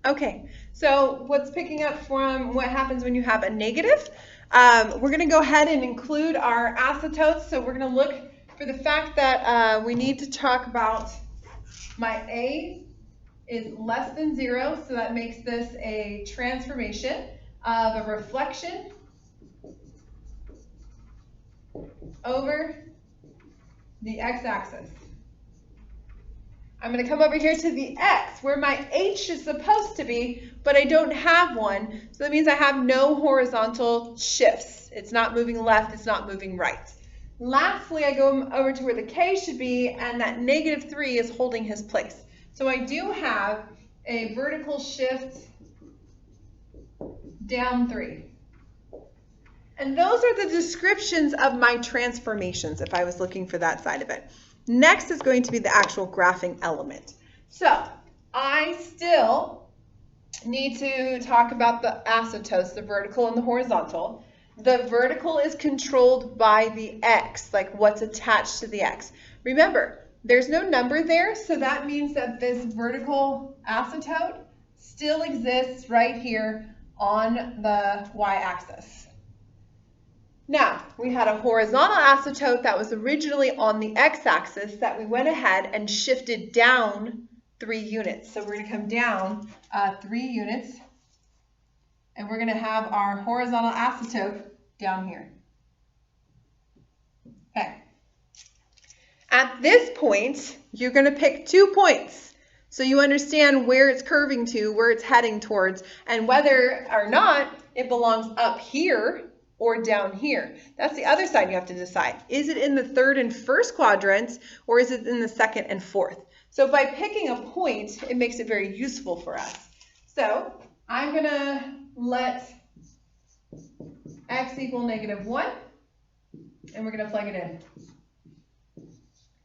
Okay, so what's picking up from what happens when you have a negative? We're going to go ahead and include our asymptotes. So we're going to look for the fact that we need to talk about my A is less than 0, so that makes this a transformation of a reflection over the x-axis. I'm going to come over here to the x, where my h is supposed to be, but I don't have one, so that means I have no horizontal shifts. It's not moving left, it's not moving right. Lastly, I go over to where the k should be, and that -3 is holding his place. So I do have a vertical shift down 3. And those are the descriptions of my transformations if I was looking for that side of it. Next is going to be the actual graphing element. So I still need to talk about the asymptotes, the vertical and the horizontal. The vertical is controlled by the x, like what's attached to the x. Remember, there's no number there, so that means that this vertical asymptote still exists right here on the y-axis. Now, we had a horizontal asymptote that was originally on the x-axis that we went ahead and shifted down 3 units. So we're going to come down 3 units, and we're going to have our horizontal asymptote down here. Okay. At this point, you're going to pick 2 points. So you understand where it's curving to, where it's heading towards, and whether or not it belongs up here or down here. That's the other side you have to decide. Is it in the 3rd and 1st quadrants, or is it in the 2nd and 4th? So by picking a point, it makes it very useful for us. So I'm going to let x equal -1, and we're going to plug it in.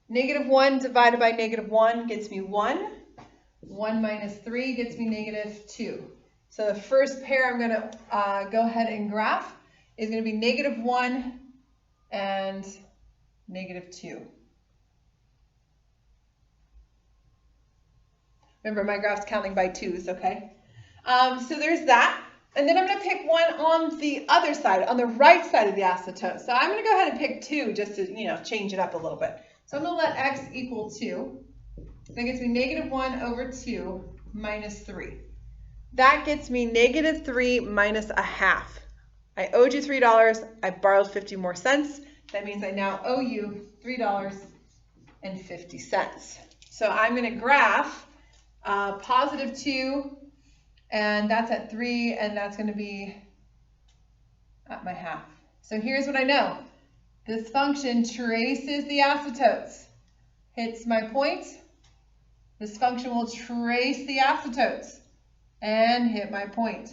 -1 divided by -1 gets me 1. 1 minus 3 gets me -2. So the first pair I'm going to go ahead and graph is going to be -1 and -2. Remember, my graph's counting by 2s, okay? So there's that. And then I'm going to pick one on the other side, on the right side of the asymptote. So I'm going to go ahead and pick 2 just to, change it up a little bit. So I'm going to let x equal 2. That gets me -1 over 2 minus 3. That gets me -3 minus a half. I owed you $3. I borrowed 50 more cents. That means I now owe you $3.50. So I'm going to graph +2, and that's at 3, and that's going to be at my half. So here's what I know. This function traces the asymptotes. Hits my point. This function will trace the asymptotes and hit my point.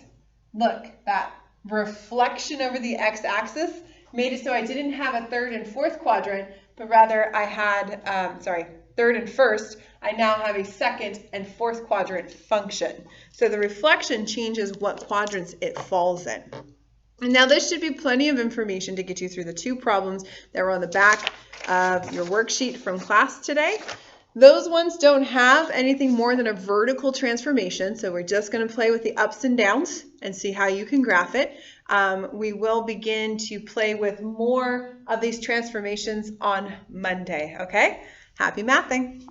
Look, that reflection over the x-axis made it so I didn't have a 3rd and 4th quadrant, but rather I had, 3rd and 1st, I now have a 2nd and 4th quadrant function. So the reflection changes what quadrants it falls in. And now this should be plenty of information to get you through the 2 problems that were on the back of your worksheet from class today. Those ones don't have anything more than a vertical transformation, so we're just going to play with the ups and downs and see how you can graph it. We will begin to play with more of these transformations on Monday, okay? Happy mathing!